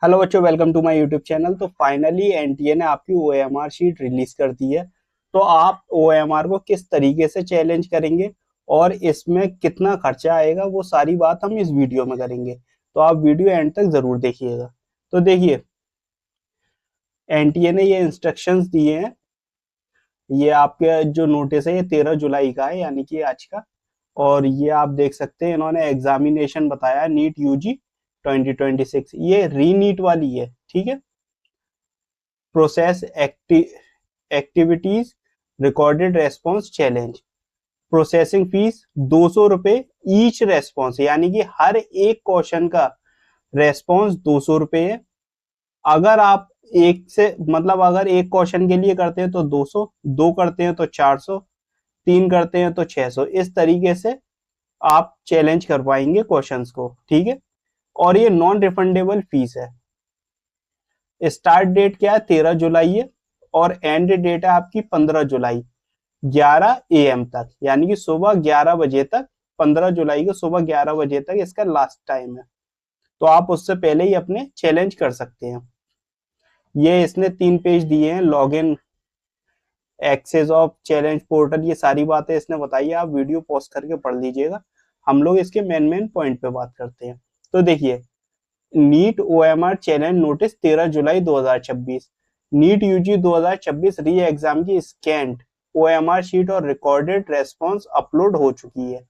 Hello बच्चों, welcome to my YouTube channel. तो finally NTA ने आपकी ओएमआर शीट रिलीज कर दी है। तो आप ओएमआर को किस तरीके से चैलेंज करेंगे और इसमें कितना खर्चा आएगा, वो सारी बात हम इस वीडियो में करेंगे। तो आप वीडियो एंड तक जरूर देखिएगा। तो देखिए, एनटीए ने ये इंस्ट्रक्शंस दिए हैं। ये आपके जो नोटिस है ये 13 जुलाई का है, यानी कि आज का। और ये आप देख सकते हैं, इन्होंने एग्जामिनेशन बताया नीट यूजी 2026। ये री नीट वाली है, ठीक है। Process activities recorded response challenge. Processing fees 200 रुपए ईच रेस्पॉन्स, यानी कि हर एक क्वेश्चन का रेस्पॉन्स 200 रुपए है। अगर आप एक से मतलब अगर एक क्वेश्चन के लिए करते हैं तो 200, दो करते हैं तो 400, तीन करते हैं तो 600। इस तरीके से आप चैलेंज कर पाएंगे क्वेश्चंस को, ठीक है। और ये नॉन रिफंडेबल फीस है। स्टार्ट डेट क्या है, 13 जुलाई है। और एंड डेट है आपकी 15 जुलाई 11 AM तक, यानी कि सुबह 11 बजे तक। 15 जुलाई को सुबह 11 बजे तक इसका लास्ट टाइम है। तो आप उससे पहले ही अपने चैलेंज कर सकते हैं। ये इसने 3 पेज दिए हैं, log in, access of challenge portal, ये सारी बातें इसने बताई है। आप वीडियो पॉज करके पढ़ लीजिएगा। हम लोग इसके मेन पॉइंट पे बात करते हैं। तो देखिए, नीट ओएमआर चैलेंज नोटिस 13 जुलाई 2026। नीट यूजी 2026 री एग्जाम की स्कैंड ओएमआर शीट और रिकॉर्डेड रेस्पॉन्स अपलोड हो चुकी है,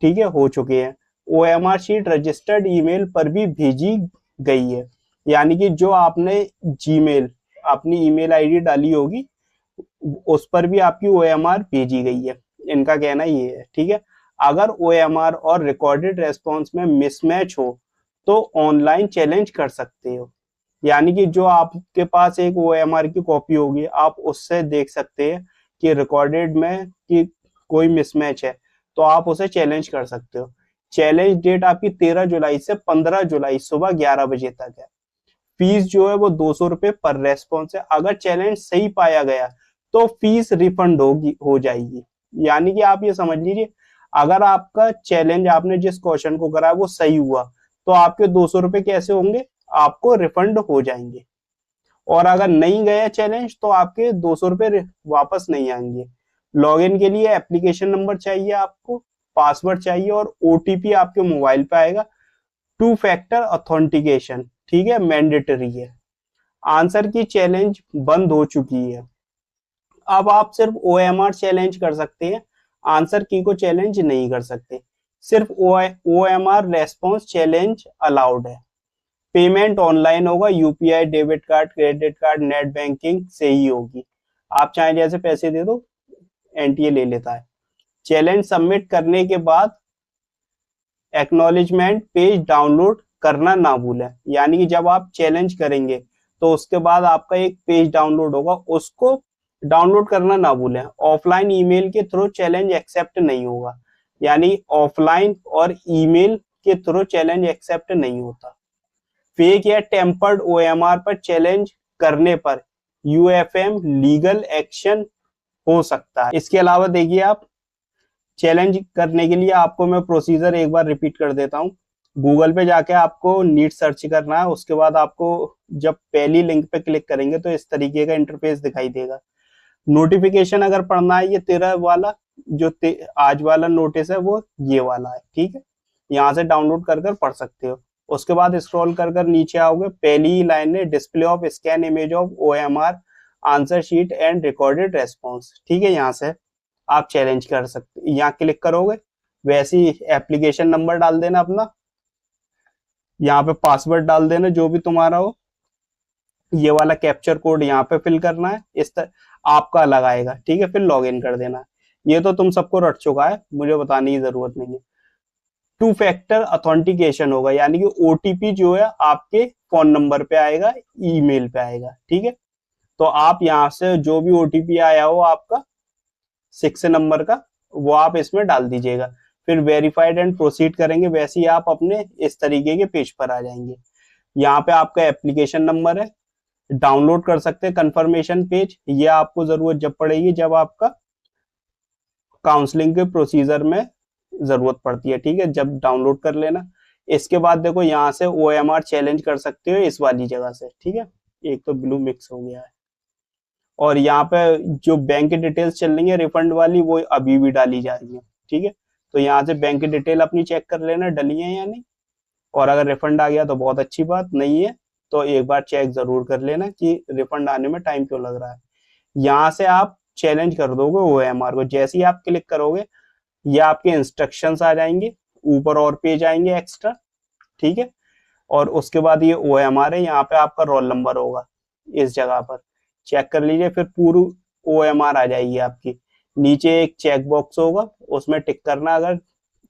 ठीक है, हो चुके हैं। ओएमआर शीट रजिस्टर्ड ईमेल पर भी भेजी गई है, यानी कि जो आपने जीमेल अपनी ईमेल आईडी डाली होगी उस पर भी आपकी ओएमआर भेजी गई है। इनका कहना ये है, ठीक है। अगर ओएमआर और रिकॉर्डेड रेस्पॉन्स में मिसमैच हो तो ऑनलाइन चैलेंज कर सकते हो, यानी कि जो आपके पास एक ओएमआर की कॉपी होगी, आप उससे देख सकते हैं कि रिकॉर्डेड में कि कोई मिसमैच है, तो आप उसे चैलेंज कर सकते हो। चैलेंज डेट आपकी 13 जुलाई से 15 जुलाई सुबह 11 बजे तक है। फीस जो है वो 200 रुपए पर रेस्पॉन्स है। अगर चैलेंज सही पाया गया तो फीस रिफंड हो जाएगी। यानी कि आप ये समझ लीजिए, अगर आपका चैलेंज आपने जिस क्वेश्चन को करा वो सही हुआ तो आपके 200 रुपए कैसे होंगे, आपको रिफंड हो जाएंगे। और अगर नहीं गया चैलेंज तो आपके 200 रुपए वापस नहीं आएंगे। लॉगिन के लिए एप्लीकेशन नंबर चाहिए आपको, पासवर्ड चाहिए और ओटीपी आपके मोबाइल पे आएगा। 2 फैक्टर ऑथेंटिकेशन, ठीक है, मैंडेटरी है। आंसर की चैलेंज बंद हो चुकी है। अब आप सिर्फ ओएमआर चैलेंज कर सकते हैं, आंसर की को चैलेंज नहीं कर सकते। सिर्फ ओएमआर रेस्पॉन्स चैलेंज अलाउड है। पेमेंट ऑनलाइन होगा, UPI, debit card, credit card, net banking से ही होगी। आप चाहे जैसे पैसे दे दो, एनटीए ले लेता है। चैलेंज सबमिट करने के बाद एक्नॉलेजमेंट पेज डाउनलोड करना ना भूलें, यानी कि जब आप चैलेंज करेंगे तो उसके बाद आपका एक पेज डाउनलोड होगा, उसको डाउनलोड करना ना भूलें। ऑफलाइन ईमेल के थ्रू चैलेंज एक्सेप्ट नहीं होगा, यानी ऑफलाइन और ईमेल के थ्रू चैलेंज एक्सेप्ट नहीं होता। फेक या टेम्पर्ड ओएमआर पर चैलेंज करने पर यूएफएम लीगल एक्शन हो सकता है। इसके अलावा देखिए, आप चैलेंज करने के लिए आपको मैं प्रोसीजर एक बार रिपीट कर देता हूँ। गूगल पे जाके आपको नीट सर्च करना है। उसके बाद आपको जब पहली लिंक पे क्लिक करेंगे तो इस तरीके का इंटरफेस दिखाई देगा। नोटिफिकेशन अगर पढ़ना है, ये 13 वाला जो आज वाला नोटिस है वो ये वाला है, ठीक है। यहाँ से डाउनलोड कर पढ़ सकते हो। उसके बाद स्क्रॉल कर नीचे आओगे, पहली ही लाइन में display of scan image of OMR answer sheet and recorded response, ठीक है। यहाँ से आप चैलेंज कर सकते, यहाँ क्लिक करोगे, वैसे ही एप्लीकेशन नंबर डाल देना अपना, यहाँ पे पासवर्ड डाल देना जो भी तुम्हारा हो, ये वाला कैप्चर कोड यहाँ पे फिल करना है, इस तरह आपका अलग आएगा, ठीक है। फिर लॉग इन कर देना है। ये तो तुम सबको रट चुका है, मुझे बताने की जरूरत नहीं है। 2 फैक्टर ऑथेंटिकेशन होगा, यानी कि ओटीपी जो है आपके फोन नंबर पे आएगा, ईमेल पे आएगा, ठीक है। तो आप यहाँ से जो भी ओटीपी आया हो आपका 6 नंबर का, वो आप इसमें डाल दीजिएगा। फिर वेरीफाइड एंड प्रोसीड करेंगे, वैसे ही आप अपने इस तरीके के पेज पर आ जाएंगे। यहाँ पे आपका एप्लीकेशन नंबर है, डाउनलोड कर सकते हैं कंफर्मेशन पेज। ये आपको जरूरत जब पड़ेगी जब आपका काउंसलिंग के प्रोसीजर में जरूरत पड़ती है, ठीक है, जब डाउनलोड कर लेना। इसके बाद देखो यहाँ से OMR चैलेंज कर सकते हो इस वाली जगह से, ठीक है। एक तो ब्लू मिक्स हो गया है, और यहाँ पे जो बैंक की डिटेल्स चल रही है रिफंड वाली वो अभी भी डाली जा रही है, ठीक है। तो यहाँ से बैंक की डिटेल अपनी चेक कर लेना डली है या नहीं, और अगर रिफंड आ गया तो बहुत अच्छी बात, नहीं है तो एक बार चेक जरूर कर लेना कि रिफंड आने में टाइम क्यों लग रहा है। यहाँ से आप चैलेंज कर दोगे OMR को, जैसे ही आप क्लिक करोगे ये आपके इंस्ट्रक्शंस आ जाएंगे, ऊपर और पेज आएंगे एक्स्ट्रा, ठीक है। और उसके बाद ये OMR है, यहाँ पे आपका रोल नंबर होगा इस जगह पर, चेक कर लीजिए, फिर पूरी OMR आ जाएगी आपकी। नीचे एक चेक बॉक्स होगा, उसमें टिक करना अगर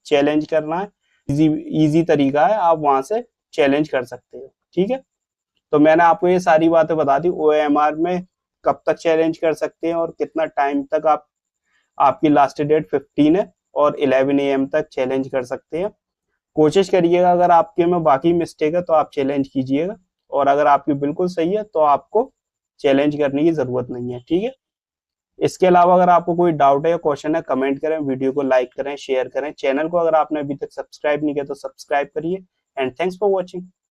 चैलेंज करना है, इजी तरीका है, आप वहां से चैलेंज कर सकते हो, ठीक है। तो मैंने आपको ये सारी बातें बता दी, OMR में कब तक चैलेंज कर सकते हैं और कितना टाइम तक आपकी लास्ट डेट 15 है और 11 AM तक चैलेंज कर सकते हैं। कोशिश करिएगा अगर आपके में बाकी मिस्टेक है तो आप चैलेंज कीजिएगा, और अगर आपकी बिल्कुल सही है तो आपको चैलेंज करने की जरूरत नहीं है, ठीक है। इसके अलावा अगर आपको कोई डाउट है या क्वेश्चन है, कमेंट करें, वीडियो को लाइक करें, शेयर करें, चैनल को अगर आपने अभी तक सब्सक्राइब नहीं किया तो सब्सक्राइब करिए, एंड थैंक्स फॉर वॉचिंग।